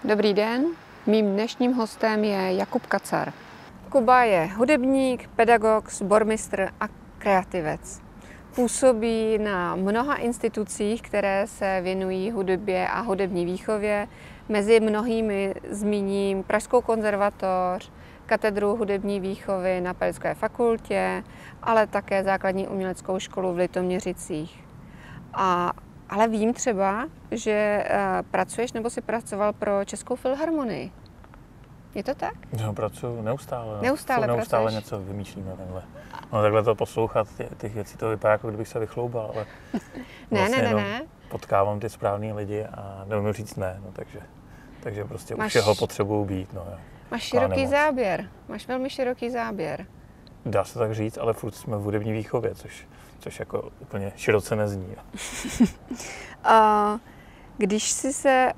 Dobrý den, mým dnešním hostem je Jakub Kacar. Kuba je hudebník, pedagog, sbormistr a kreativec. Působí na mnoha institucích, které se věnují hudbě a hudební výchově. Mezi mnohými zmíním Pražskou konzervatoř, katedru hudební výchovy na Pedagogické fakultě, ale také základní uměleckou školu v Litoměřicích. Ale vím třeba, že pracuješ nebo jsi pracoval pro Českou filharmonii. Je to tak? No, pracuji neustále. Neustále něco vymýšlíme takhle. No takhle to poslouchat, těch věcí to vypadá, jako kdybych se vychloubal, ale ne. Potkávám ty správný lidi a neumím říct ne, no, takže prostě u všeho potřebuju být. No, máš široký záběr, máš velmi široký záběr. Dá se tak říct, ale furt jsme v hudební výchově, což jako úplně široce nezní. Když jsi se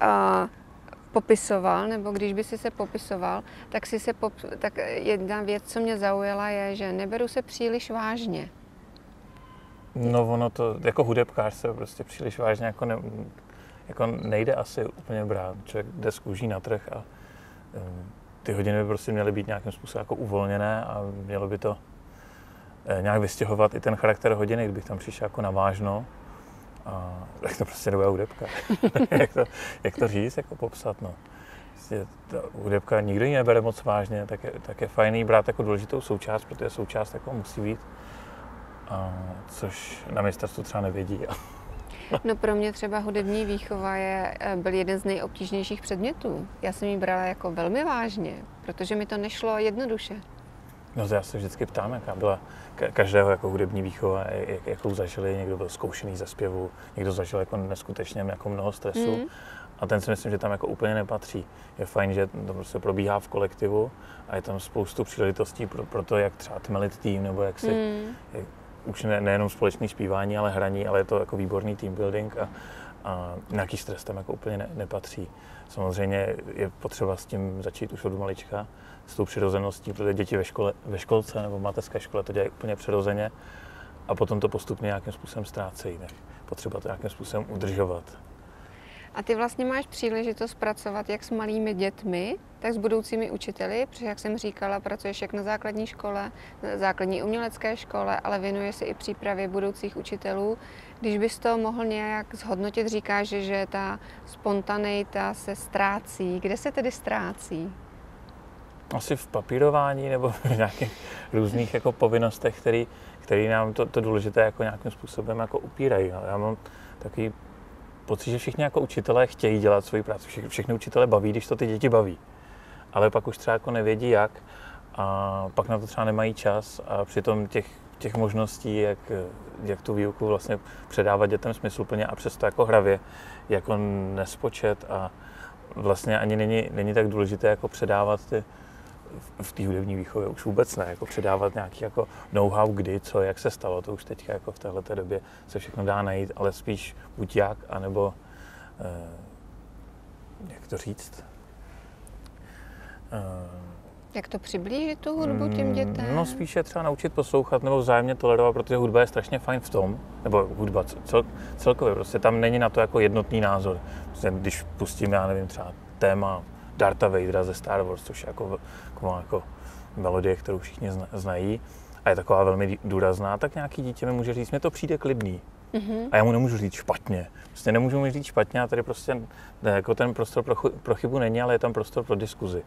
popisoval, nebo když by si se popisoval, tak jedna věc, co mě zaujala, je, že neberu se příliš vážně. No ono to, jako hudebkář se prostě příliš vážně jako nejde asi úplně brát. Člověk jde z kůží na trh a ty hodiny by prostě měly být nějakým způsobem jako uvolněné a mělo by to nějak vystěhovat i ten charakter hodiny, kdybych tam přišel jako na vážno. A tak to prostě nebude hudebka. jak to říct, jako popsat, no. Prostě ta hudebka nikdo ji nebere moc vážně, tak je fajný brát jako důležitou součást, protože součást jako musí být, což na ministerstvu třeba nevědí. No pro mě třeba hudební výchova byl jeden z nejobtížnějších předmětů. Já jsem ji brala jako velmi vážně, protože mi to nešlo jednoduše. No to já se vždycky ptám, jaká byla každého jako hudební výchova, jakou zažili, někdo byl zkoušený ze zpěvu, někdo zažil jako neskutečně jako mnoho stresu a ten si myslím, že tam jako úplně nepatří. Je fajn, že to prostě probíhá v kolektivu a je tam spoustu příležitostí pro to, jak třeba tmelit tým, nebo jak si, už nejenom společné zpívání, ale hraní, ale je to jako výborný team building a nějaký stres tam jako úplně nepatří. Samozřejmě je potřeba s tím začít už od malička, s tou přirozeností, protože děti ve školce nebo v mateřské škole to dělají úplně přirozeně a potom to postupně nějakým způsobem ztrácejí. Potřeba to nějakým způsobem udržovat. A ty vlastně máš příležitost pracovat jak s malými dětmi, tak s budoucími učiteli, protože jak jsem říkala, pracuješ jak na základní škole, na základní umělecké škole, ale věnuješ se i přípravě budoucích učitelů. Když bys to mohl nějak zhodnotit, říkáš, že ta spontaneita se ztrácí. Kde se tedy ztrácí? Asi v papírování nebo v nějakých různých jako povinnostech, které nám to důležité jako nějakým způsobem jako upírají. Já mám takový pocit, že všichni jako učitelé chtějí dělat svoji práci. Všechny učitele baví, když to ty děti baví. Ale pak už třeba jako nevědí jak a pak na to třeba nemají čas a přitom těch možností, jak tu výuku vlastně předávat dětem smysluplně a přesto jako hravě, jako nespočet a vlastně ani není tak důležité jako předávat v té hudební výchově už vůbec ne, jako předávat nějaký jako know-how, kdy, co, jak se stalo, to už teď jako v téhleté době se všechno dá najít, ale spíš buď jak, anebo jak to říct? Jak to přiblížit tu hudbu těm dětem? No spíš je třeba naučit poslouchat nebo vzájemně tolerovat, protože hudba je strašně fajn v tom, nebo hudba celkově, prostě tam není na to jako jednotný názor. Prostě, když pustím, já nevím, třeba téma Dartha Vadera ze Star Wars, což je jako melodie, kterou všichni znají a je taková velmi důrazná, tak nějaký dítě mi může říct, mně to přijde klidný. A já mu nemůžu říct špatně. Prostě nemůžu mu říct špatně a tady prostě jako ten prostor pro chybu není, ale je tam prostor pro diskuzi.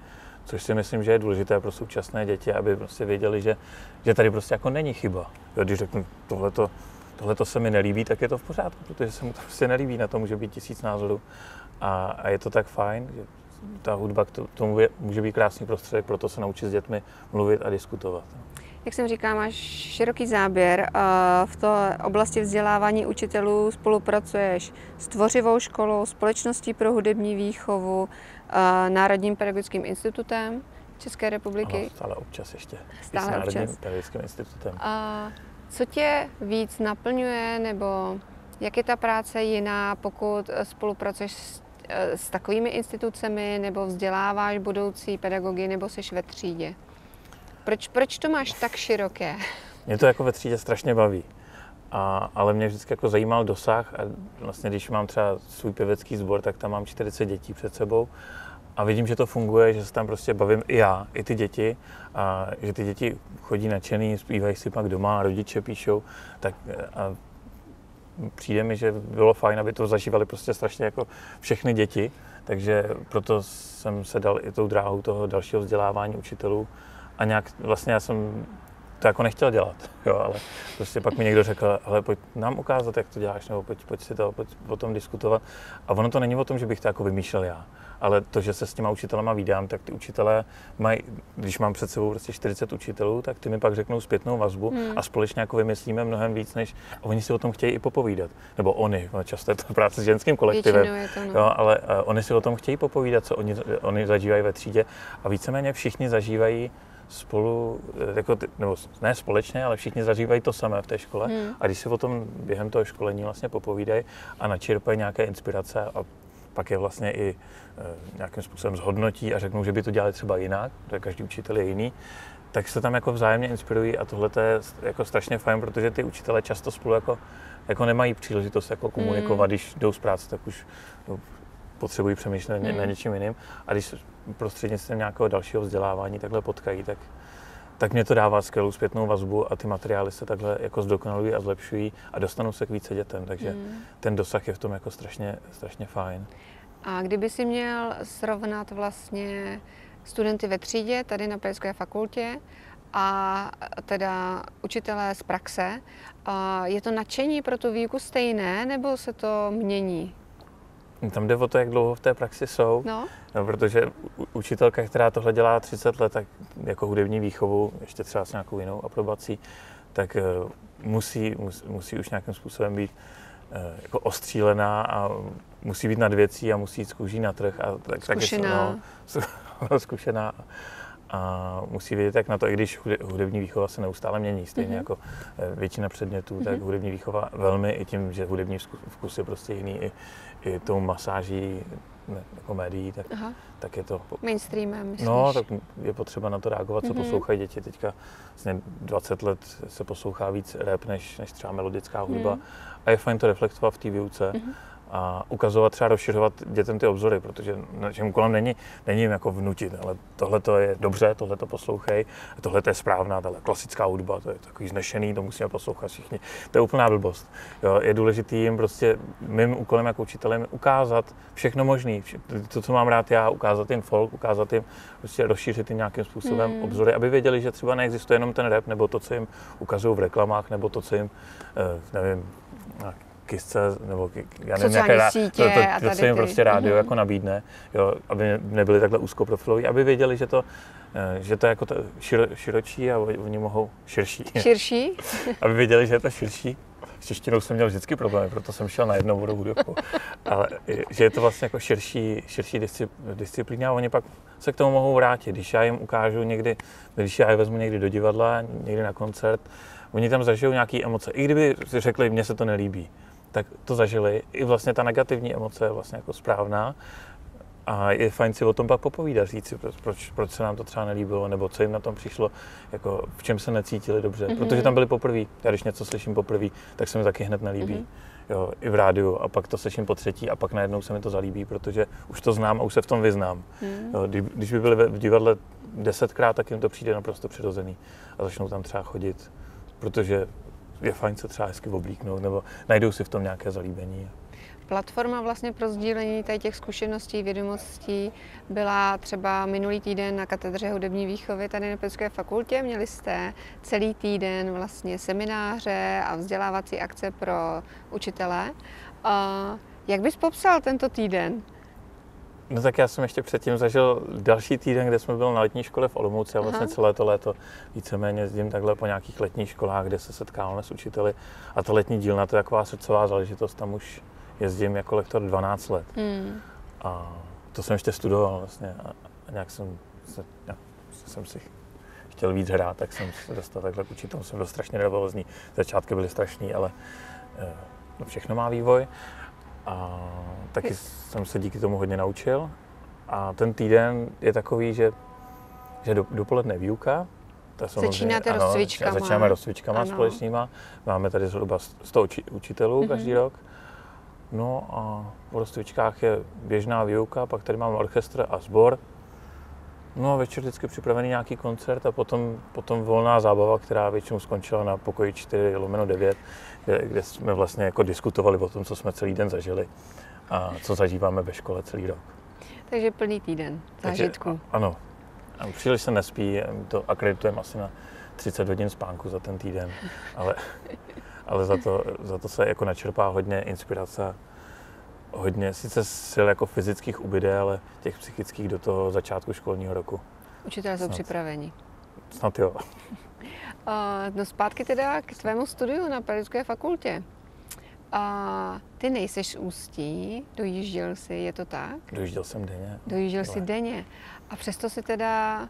Což si myslím, že je důležité pro současné děti, aby prostě věděli, že tady prostě jako není chyba. Jo, když řeknu tohleto se mi nelíbí, tak je to v pořádku, protože se mu to prostě nelíbí, na to může být 1000 názorů. A je to tak fajn, že ta hudba k tomu může být krásný prostředek, proto se naučit s dětmi mluvit a diskutovat. Jak jsem říkala, máš široký záběr. V té oblasti vzdělávání učitelů spolupracuješ s Tvořivou školou, Společností pro hudební výchovu, Národním pedagogickým institutem České republiky. Ano, stále občas ještě. Stále s Národním občas. pedagogickým institutem. Co tě víc naplňuje, nebo jak je ta práce jiná, pokud spolupracuješ s takovými institucemi, nebo vzděláváš budoucí pedagogy, nebo jsi ve třídě? Proč to máš tak široké? Mě to jako ve třídě strašně baví. Ale mě vždycky jako zajímal dosah a vlastně když mám třeba svůj pěvecký sbor, tak tam mám 40 dětí před sebou A vidím, že to funguje, že se tam prostě bavím i já, i ty děti, a že ty děti chodí nadšený, zpívají si pak doma, rodiče píšou, tak a přijde mi, že bylo fajn, aby to zažívali prostě strašně jako všechny děti, takže proto jsem se dal i tou dráhou toho dalšího vzdělávání učitelů a nějak vlastně já jsem to jako nechtěl dělat, jo, ale prostě pak mi někdo řekl, ale pojď nám ukázat, jak to děláš, nebo pojď si to, pojď o tom diskutovat. A ono to není o tom, že bych to jako vymýšlel já, ale to, že se s těma učitelema vídám, tak ty učitelé mají, když mám před sebou prostě 40 učitelů, tak ty mi pak řeknou zpětnou vazbu a společně jako vymyslíme mnohem víc, než a oni si o tom chtějí i popovídat. Nebo oni, často je to práce s ženským kolektivem, jo, ale oni si o tom chtějí popovídat, co oni zažívají ve třídě a víceméně všichni zažívají spolu, jako nebo ne společně, ale všichni zažívají to samé v té škole a když si o tom během toho školení vlastně popovídají a načerpají nějaké inspirace a pak je vlastně i nějakým způsobem zhodnotí a řeknou, že by to dělali třeba jinak, protože každý učitel je jiný, tak se tam jako vzájemně inspirují a tohle je jako strašně fajn, protože ty učitelé často spolu jako nemají příležitost jako komunikovat, když jdou z práce, tak už potřebují přemýšlet na něčím jiným a když prostřednictvím nějakého dalšího vzdělávání takhle potkají, tak mě to dává skvělou zpětnou vazbu a ty materiály se takhle jako zdokonalují a zlepšují a dostanou se k více dětem, takže ten dosah je v tom jako strašně fajn. A kdyby si měl srovnat vlastně studenty ve třídě tady na Pedagogické fakultě a teda učitelé z praxe, je to nadšení pro tu výuku stejné, nebo se to mění? Tam jde o to, jak dlouho v té praxi jsou, no, protože učitelka, která tohle dělá 30 let, tak jako hudební výchovu, ještě třeba s nějakou jinou aprobací, tak musí už nějakým způsobem být jako ostřílená a musí být nad věcí a musí jít z kůží na trh. A Zkušená. Zkušená. A musí vědět, jak na to, i když hudební výchova se neustále mění, stejně jako většina předmětů, tak hudební výchova velmi i tím, že hudební vkus je prostě jiný, i tou masáží jako médií, tak je to... Mainstreamem, myslíš? No, tak je potřeba na to reagovat, co poslouchají děti. Teďka vlastně 20 let se poslouchá víc rap, než třeba melodická hudba. A je fajn to reflektovat v té výuce. A ukazovat, třeba rozšiřovat dětem ty obzory, protože naším úkolem není jim jako vnutit, ale tohle to je dobře, tohle to poslouchej, tohle to je správná, tahle klasická hudba, to je takový znešený, to musíme poslouchat všichni. To je úplná blbost. Jo, je důležitý jim prostě, mým úkolem jako učitelem ukázat všechno možné, to, co mám rád já, ukázat jim folk, ukázat jim, prostě rozšířit jim nějakým způsobem obzory, aby věděli, že třeba neexistuje jenom ten rap, nebo to, co jim ukazují v reklamách, nebo to, co jim, nevím, Kisce, nebo já nevím, to se jim prostě rádio jako nabídne, jo, aby nebyli takhle úzkoprofiloví, aby věděli, že to je jako širočí a oni mohou širší. Širší? Aby věděli, že je to širší. S češtinou jsem měl vždycky problémy, proto jsem šel na jednou vodou hudebku. Ale že je to vlastně jako širší disciplína a oni pak se k tomu mohou vrátit. Když já jim ukážu někdy, když já je vezmu někdy do divadla, někdy na koncert, oni tam zažijou nějaké emoce. I kdyby si řekli, mně se to nelíbí, tak to zažili. I vlastně ta negativní emoce je vlastně jako správná. A je fajn si o tom pak popovídat, říct si, proč se nám to třeba nelíbilo, nebo co jim na tom přišlo, jako v čem se necítili dobře. Protože tam byli poprvé. Já když něco slyším poprvé, tak se mi taky hned nelíbí. Jo, i v rádiu. A pak to slyším po třetí a pak najednou se mi to zalíbí, protože už to znám a už se v tom vyznám. Jo, když by byli v divadle 10krát, tak jim to přijde naprosto přirozený. A začnou tam třeba chodit, protože je fajn se třeba hezky oblíknout, nebo najdou si v tom nějaké zalíbení. Platforma vlastně pro sdílení těch zkušeností, vědomostí byla třeba minulý týden na katedře hudební výchovy tady na Pedagogické fakultě. Měli jste celý týden vlastně semináře a vzdělávací akce pro učitele. Jak bys popsal tento týden? No tak já jsem ještě předtím zažil další týden, kde jsme byli na letní škole v Olomouci a vlastně celé to léto víceméně jezdím takhle po nějakých letních školách, kde se setkáváme s učiteli. A ta letní dílna, to je taková srdcová záležitost, tam už jezdím jako lektor 12 let. A to jsem ještě studoval vlastně a nějak jsem si chtěl víc hrát, tak jsem se dostal takhle k učitelům, jsem byl strašně nervózní. Začátky byly strašný, ale všechno má vývoj. A taky jsem se díky tomu hodně naučil. A ten týden je takový, že dopoledne výuka. Začínáte rozcvičkama. Začínáme rozcvičkama společnýma. Máme tady zhruba 100 učitelů každý rok. No a v Rostvičkách je běžná výuka, pak tady mám orchestr a sbor. No a večer vždycky připravený nějaký koncert a potom volná zábava, která většinou skončila na pokoji 4/9, kde jsme vlastně jako diskutovali o tom, co jsme celý den zažili a co zažíváme ve škole celý rok. Takže plný týden zážitku. Ano. A příliš se nespí, to akreditujeme asi na 30 hodin spánku za ten týden, ale za to se jako načerpá hodně inspirace, hodně sice sil jako fyzických ubyde, ale těch psychických do toho začátku školního roku. Učitelé jsou připraveni. Snad jo. No zpátky teda k tvému studiu na Pedagogické fakultě. Ty nejseš z Ústí, dojížděl jsi, je to tak? Dojížděl jsem denně. Dojížděl jsi denně. A přesto si teda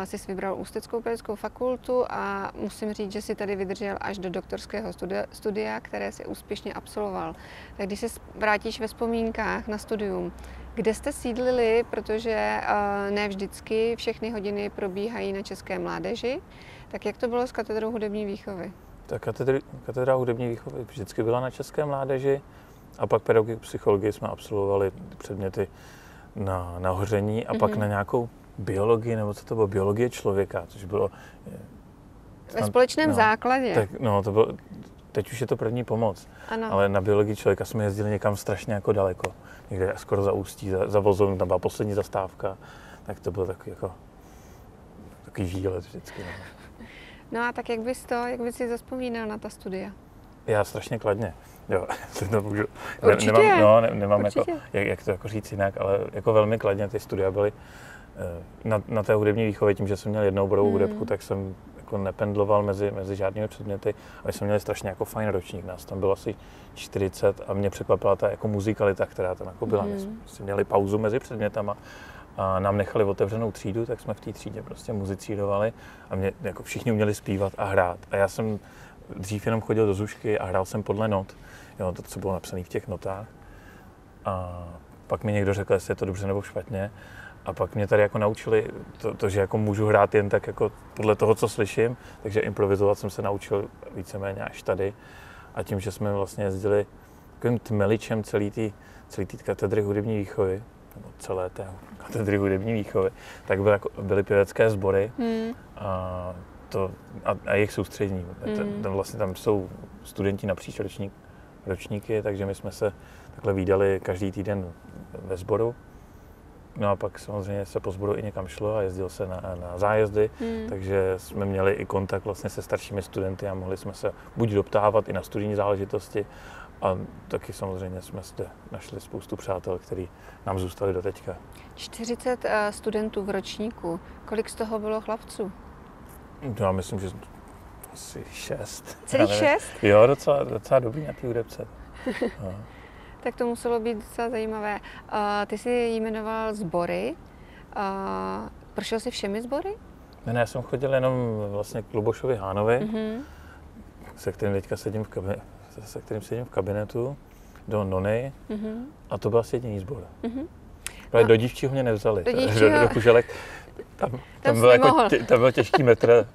jsi vybral Ústeckou pedagogickou fakultu a musím říct, že si tady vydržel až do doktorského studia, které si úspěšně absolvoval. Tak když se vrátíš ve vzpomínkách na studium, kde jste sídlili, protože ne vždycky všechny hodiny probíhají na České mládeži, tak jak to bylo s katedrou hudební výchovy? Ta katedra hudební výchovy vždycky byla na České mládeži a pak pedagogii psychologii jsme absolvovali předměty na hoření a pak na nějakou biologii, nebo co to bylo, biologie člověka, což bylo... Ve společném základě. Tak, to bylo, teď už je to první pomoc, ano. Ale na biologii člověka jsme jezdili někam strašně jako daleko. Někde skoro za Ústí, za Vozovnu, tam byla poslední zastávka, tak to bylo takový výlet vždycky. No a tak jak bys si zazpomínal na ta studia? Já strašně kladně. Jo, to můžu. Určitě. Nemám jako, jak to jako říct jinak, ale jako velmi kladně ty studia byly na té hudební výchově, tím, že jsem měl jednou oborovou hudebku, tak jsem jako nependloval mezi žádnými předměty, ale jsme měli strašně jako fajn ročník, nás tam bylo asi 40 a mě překvapila ta jako muzikalita, která tam jako byla. My jsme měli pauzu mezi předmětama a nám nechali otevřenou třídu, tak jsme v té třídě prostě muzicírovali a mě jako všichni uměli zpívat a hrát. A já jsem dřív jenom chodil do zušky a hrál jsem podle not, to, co bylo napsané v těch notách. A pak mi někdo řekl, jestli je to dobře nebo špatně. A pak mě tady jako naučili to, že jako můžu hrát jen tak jako podle toho, co slyším, takže improvizovat jsem se naučil víceméně až tady. A tím, že jsme vlastně jezdili takovým tmeličem celý té katedry hudební výchovy, nebo celé té katedry hudební výchovy, tak byly pěvecké sbory a jejich soustředění. Tam jsou studenti napříč ročníky, takže my jsme se takhle vídali každý týden ve sboru. No a pak samozřejmě se po sboru i někam šlo a jezdil se na zájezdy, takže jsme měli i kontakt vlastně se staršími studenty a mohli jsme se buď doptávat i na studijní záležitosti a taky samozřejmě jsme zde našli spoustu přátel, kteří nám zůstali do teďka. 40 studentů v ročníku, kolik z toho bylo chlapců? Já myslím, že asi 6. Celých 6? Jo, docela dobrý na té hudebce. No. Tak to muselo být docela zajímavé. Ty jsi jmenoval sbory. Prošel jsi všemi sbory? Ne, já jsem chodil jenom vlastně k Lubošovi Hánovi, se kterým teďka sedím v kabinetu, do Nony, a to byl asi jediný sbor. Do dívčího mě nevzali, do Kuželek. Tam byl těžký metr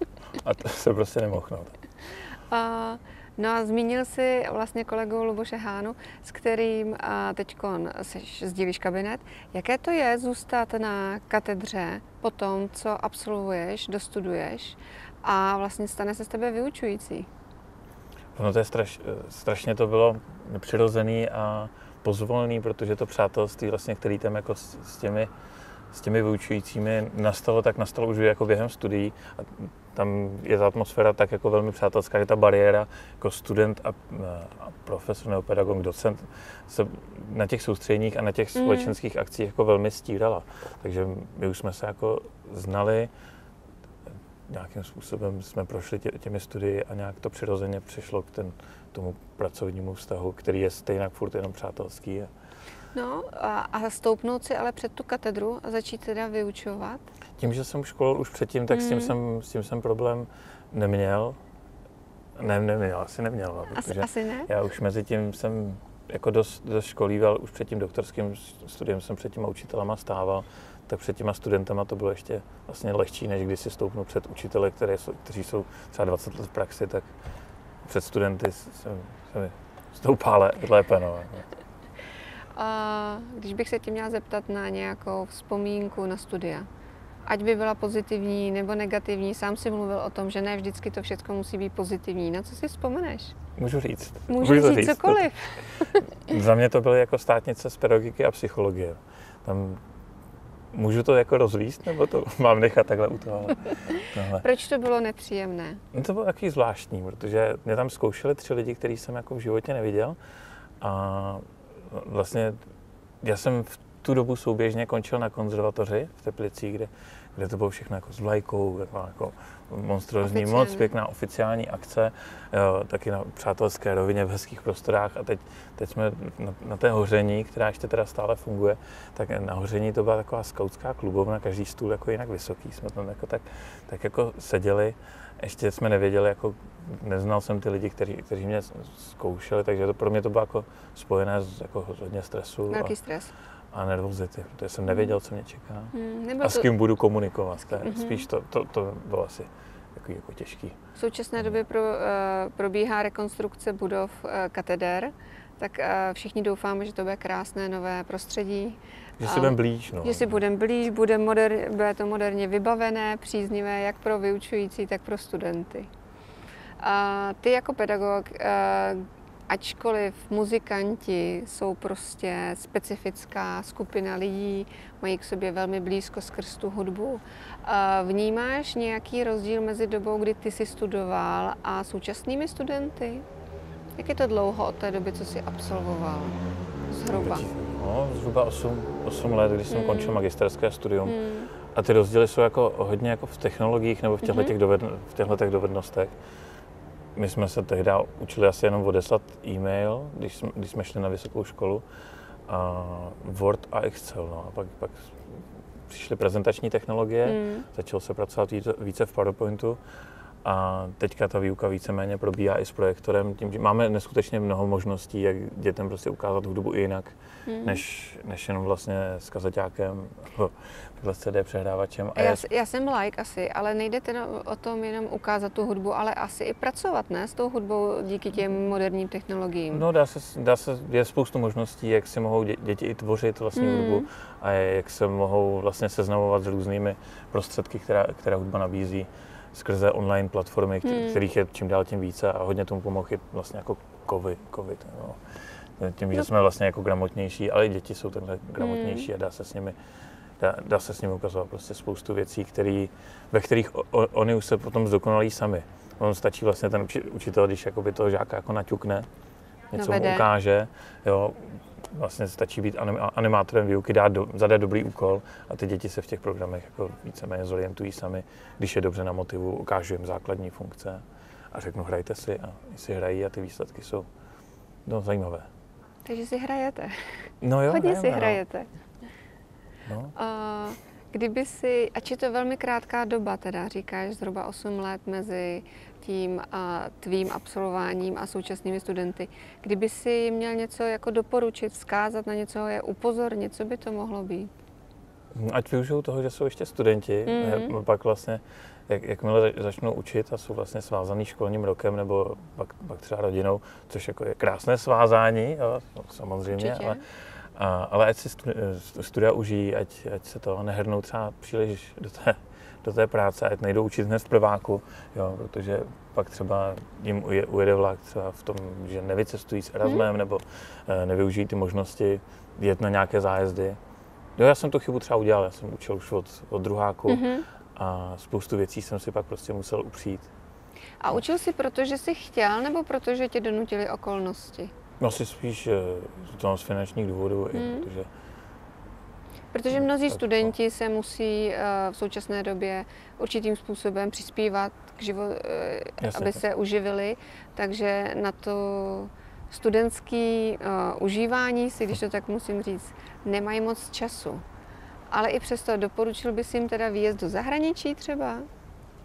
a to se prostě nemohl. No a zmínil jsi vlastně kolegu Luboše Hánu, s kterým teďkon sdílíš kabinet. Jaké to je zůstat na katedře po tom, co absolvuješ, dostuduješ a vlastně stane se z tebe vyučující? No to je strašně to bylo nepřirozený a pozvolný, protože to přátelství, vlastně, který tam jako s těmi vyučujícími nastalo už jako během studií. A tam je ta atmosféra tak jako velmi přátelská, že ta bariéra jako student a profesor nebo pedagog, docent se na těch soustředěních a na těch společenských akcích jako velmi stírala. Takže my už jsme se jako znali, nějakým způsobem jsme prošli těmi studii a nějak to přirozeně přišlo k tomu pracovnímu vztahu, který je stejně furt jenom přátelský. No a stoupnout si ale před tu katedru a začít teda vyučovat? Tím, že jsem školil už předtím, tak s tím jsem problém neměl. Asi neměl. Asi ne? Já už mezi tím jsem jako dost školíval, už před tím doktorským studiem jsem před těma učitelama stával, tak před těma studentama to bylo ještě vlastně lehčí, než když si stoupnu před učitele, kteří jsou třeba 20 let v praxi, tak před studenty se mi stoupá lépe. No. A když bych se tě měla zeptat na nějakou vzpomínku na studia, ať by byla pozitivní nebo negativní, sám si mluvil o tom, že ne vždycky to všechno musí být pozitivní. Na co si vzpomeneš? Můžu říct. Můžeš říct cokoliv. Za mě to byly jako státnice z pedagogiky a psychologie. Tam můžu to jako rozvíst, nebo to mám nechat takhle u toho? Proč to bylo nepříjemné? No to bylo takový zvláštní, protože mě tam zkoušeli 3 lidi, který jsem jako v životě neviděl. A vlastně já jsem v tu dobu souběžně končil na konzervatoři v Teplicích, kde to bylo všechno jako s vlajkou, taková jako monstrózní, moc pěkná oficiální akce, jo, taky na přátelské rovině v hezkých prostorách. A teď jsme na té Hoření, která ještě teda stále funguje, tak na Hoření to byla taková skautská klubovna, každý stůl jako jinak vysoký, jsme tam jako tak jako seděli. Ještě jsme nevěděli, jako neznal jsem ty lidi, kteří mě zkoušeli, takže to pro mě to bylo jako spojené s jako hodně stresu. Velký stres. A nervozity, protože jsem nevěděl, co mě čeká. A s to... kým budu komunikovat. Spíš to bylo asi jako těžký. V současné době probíhá rekonstrukce budov kateder, tak všichni doufáme, že to bude krásné nové prostředí. Že si budeme blíž. No. Že si budeme blíž, bude to moderně vybavené, příznivé jak pro vyučující, tak pro studenty. A ty jako pedagog, ačkoliv muzikanti jsou prostě specifická skupina lidí, mají k sobě velmi blízko skrz tu hudbu, vnímáš nějaký rozdíl mezi dobou, kdy ty jsi studoval a současnými studenty? Jak je to dlouho od té doby, co jsi absolvoval? Zhruba. No, zhruba 8 let, když jsem končil magisterské studium. A ty rozdíly jsou jako hodně jako v technologiích nebo v těchto dovednostech. My jsme se tehdy učili asi jenom odeslat e-mail, když jsme šli na vysokou školu, a Word a Excel. No. A pak přišly prezentační technologie, začalo se pracovat více v PowerPointu a teďka ta výuka víceméně probíhá i s projektorem. Tím, že máme neskutečně mnoho možností, jak dětem prostě ukázat hudbu i jinak, než jenom vlastně s kazeťákem, takhle CD přehrávačem. Já jsem like asi, ale nejde teda o tom jenom ukázat tu hudbu, ale asi i pracovat, ne? S tou hudbou díky těm moderním technologiím. No je spoustu možností, jak si mohou děti i tvořit vlastní hudbu a jak se mohou vlastně seznamovat s různými prostředky, která hudba nabízí skrze online platformy, kterých je čím dál tím více a hodně tomu pomohl i vlastně jako COVID. No. Tím, že jsme vlastně jako gramotnější, ale i děti jsou takhle gramotnější a dá se s nimi ukazovat prostě spoustu věcí, ve kterých oni už se potom zdokonalí sami. On stačí vlastně ten učitel, když jakoby toho žáka jako naťukne, něco mu ukáže, jo, vlastně stačí být animátorem výuky, zadat dobrý úkol a ty děti se v těch programech jako víceméně zorientují sami, když je dobře na motivu, ukážu jim základní funkce a řeknu hrajte si a si hrají a ty výsledky jsou zajímavé. Takže si hrajete. No jo, hodně si hrajete. No. Kdyby si, ač je to velmi krátká doba, teda říkáš zhruba 8 let mezi tím tvým absolvováním a současnými studenty, kdyby si jim měl něco jako doporučit, vzkázat na něco, je upozornit, co by to mohlo být? Ať využijou toho, že jsou ještě studenti, pak vlastně, jakmile začnou učit a jsou vlastně svázaný školním rokem nebo pak třeba rodinou, což jako je krásné svázání, jo, samozřejmě, ale ať si studia užijí, ať se to nehrnou třeba příliš do té práce, ať nejdou učit hned v prváku, jo, protože pak třeba jim ujede vlak třeba v tom, že nevycestují s Erasmem nebo nevyužijí ty možnosti jet na nějaké zájezdy. Jo, já jsem tu chybu třeba udělal, já jsem učil už od druháku a spoustu věcí jsem si pak prostě musel upřít. A učil jsi proto, že jsi chtěl, nebo proto, že tě donutily okolnosti? No si spíš z finančních důvodů, protože mnozí studenti se musí v současné době určitým způsobem přispívat k životu, aby se uživili, takže na to studentské užívání si, když to tak musím říct, nemají moc času. Ale i přesto doporučil bys jim teda výjezd do zahraničí třeba?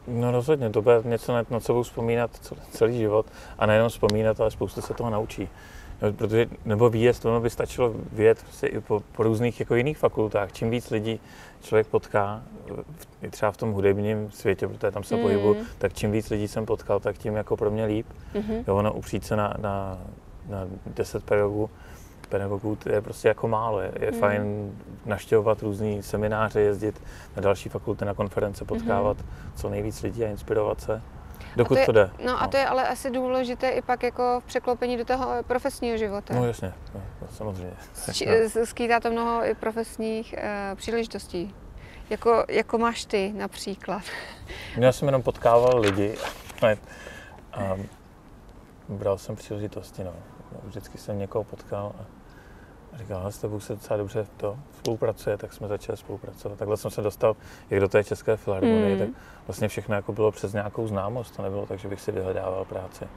No rozhodně, to bude něco, na co budu vzpomínat celý život a nejenom vzpomínat, ale spoustu se toho naučí. Protože, nebo výjezd, ono by stačilo vyjet prostě i po různých jako jiných fakultách. Čím víc lidí člověk potká, třeba v tom hudebním světě, protože tam se pohybuju, tak čím víc lidí jsem potkal, tak tím jako pro mě líp. Jo, ono upřít se na 10 pedagogů, pedagogů je prostě jako málo. Je fajn navštěvovat různý semináře, jezdit na další fakulty, na konference, potkávat co nejvíc lidí a inspirovat se, dokud to jde. No a to je ale asi důležité i pak jako v překlopení do toho profesního života. No jasně, no, samozřejmě. Skýtá to mnoho i profesních příležitostí. Jako máš ty například. Já jsem jenom potkával lidi a bral jsem příležitosti. No. Vždycky jsem někoho potkal a říkal, s tebou se docela dobře to spolupracuje, tak jsme začali spolupracovat. Takhle jsem se dostal jak do té České filharmonie, tak vlastně všechno jako bylo přes nějakou známost, to nebylo tak, že bych si vyhledával práci.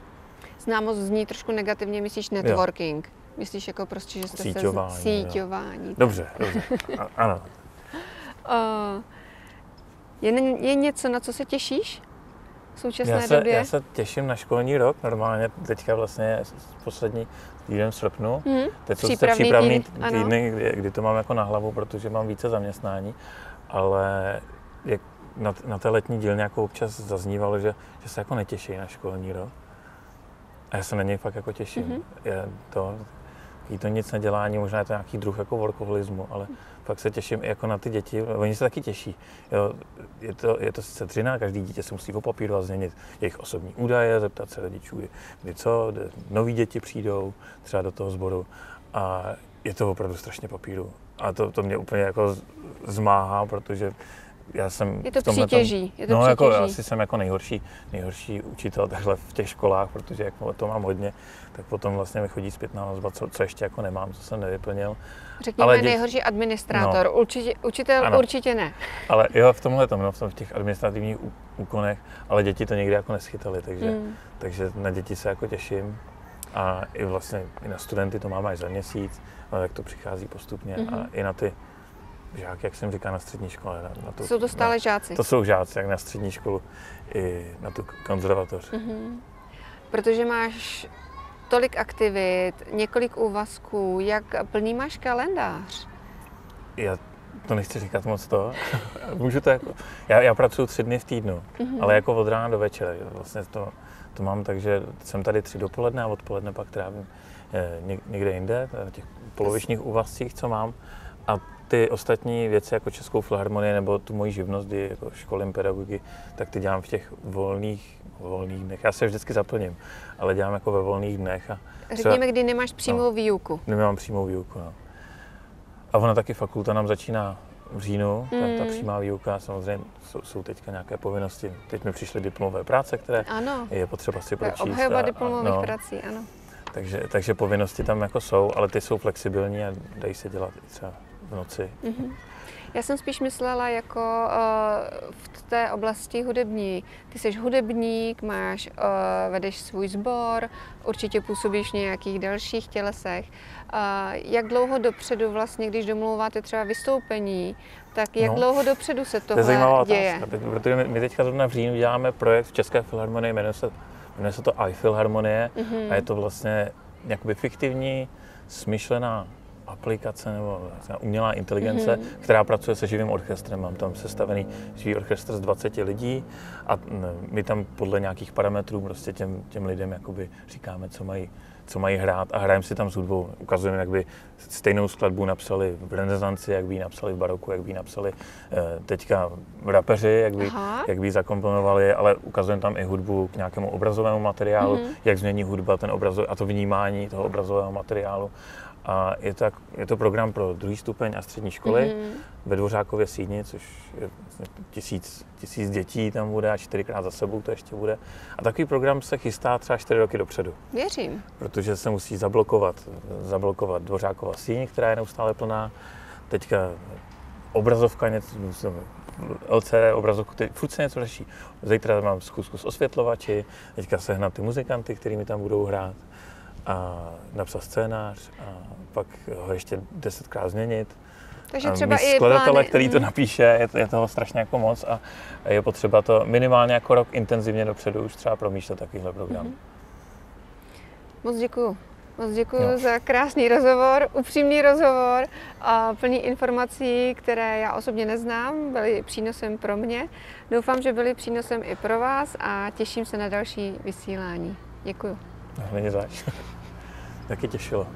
Známost zní trošku negativně, myslíš networking? Jo. Myslíš jako prostě, že jste síťování. Dobře. Ano. Je něco, na co se těšíš v současné době? Já se těším na školní rok, normálně teďka vlastně poslední týden v srpnu. Teď jsou přípravný týdny, kdy to mám jako na hlavu, protože mám více zaměstnání, ale na té letní dílně jako občas zaznívalo, že se jako netěší na školní rok. A já se na něj fakt jako těším. Je to nic nedělání, možná je to nějaký druh jako workoholismu, ale fakt se těším i jako na ty děti, oni se taky těší. Jo, je to sice dřina, každý dítě se musí opapírovat, změnit jejich osobní údaje, zeptat se rodičů, kdy noví děti přijdou třeba do toho sboru a je to opravdu strašně papíru. A to mě úplně jako zmáhá, protože já jsem je to přítěží. Jako asi jsem jako nejhorší učitel takhle v těch školách, protože jak to mám hodně, tak potom vlastně mi chodí zpětná vazba, co ještě jako nemám, co jsem nevyplnil. Řekněme nejhorší administrátor, no, učitel ano, určitě ne. Ale jo, v těch administrativních úkonech, ale děti to někdy jako neschytaly, takže na děti se jako těším. A i vlastně i na studenty to máme až za měsíc, ale tak to přichází postupně a i na ty žáky, jak jsem říkal, na střední škole. Jsou to stále žáci? To jsou žáci, jak na střední školu i na tu konzervatoř. Protože máš tolik aktivit, několik úvazků, jak plný máš kalendář? Já to nechci říkat moc to. Můžu to jako... Já pracuji 3 dny v týdnu, ale jako od rána do večera. Vlastně to mám tak, že jsem tady 3 dopoledne a odpoledne pak trávím někde jinde, na těch polovičních úvazcích, co mám. A ty ostatní věci, jako Českou filharmonii nebo tu moji živnost, kdy jako školím pedagogy, tak ty dělám v těch volných dnech. Já se vždycky zaplním, ale dělám jako ve volných dnech. Řekněme, kdy nemáš přímou výuku. Nemám přímou výuku, no. A ona taky fakulta nám začíná v říjnu, ta přímá výuka, samozřejmě jsou teďka nějaké povinnosti. Teď mi přišly diplomové práce, které je potřeba si pročíst. Obhajoba diplomových prací, ano. Takže povinnosti tam jako jsou, ale ty jsou flexibilní a dají se dělat i třeba v noci. Já jsem spíš myslela jako v té oblasti hudební. Ty jsi hudebník, vedeš svůj sbor, určitě působíš v nějakých dalších tělesech. Jak dlouho dopředu vlastně, když domlouváte třeba vystoupení, tak jak dlouho dopředu se tohle děje? Otázka, protože my teďka zrovna v říjnu děláme projekt v České filharmonii, jmenuje se to iFilharmonie a je to vlastně jakoby fiktivní, smyšlená aplikace nebo umělá inteligence, která pracuje se živým orchestrem. Mám tam sestavený živý orchestr z 20 lidí a my tam podle nějakých parametrů prostě těm lidem jakoby říkáme, co mají hrát a hrajeme si tam s hudbou. Ukazujeme, jak by stejnou skladbu napsali v renesanci, jak by ji napsali v baroku, jak by ji napsali teďka rapeři, jak by ji zakomponovali, ale ukazujeme tam i hudbu k nějakému obrazovému materiálu, jak změní hudba ten a to vnímání toho obrazového materiálu. A je to program pro 2. stupeň a střední školy ve Dvořákově sídni, což je 1000 dětí tam bude a 4krát za sebou to ještě bude. A takový program se chystá třeba 4 roky dopředu. Věřím. Protože se musí zablokovat Dvořákova síň, která je neustále plná. Teďka obrazovka, LCD obrazovku, furt se něco řeší. Zítra mám zkusku s osvětlovači, teďka sehnat ty muzikanty, kterými tam budou hrát. A napsat scénář a pak ho ještě 10krát změnit. Takže třeba i skladatele, který to napíše, je toho strašně jako moc a je potřeba to minimálně jako rok intenzivně dopředu už třeba promýšlet takovýhle program. Moc děkuju za krásný rozhovor, upřímný rozhovor a plný informací, které já osobně neznám, byly přínosem pro mě. Doufám, že byly přínosem i pro vás a těším se na další vysílání. Děkuju. Není zač. Taky těšilo.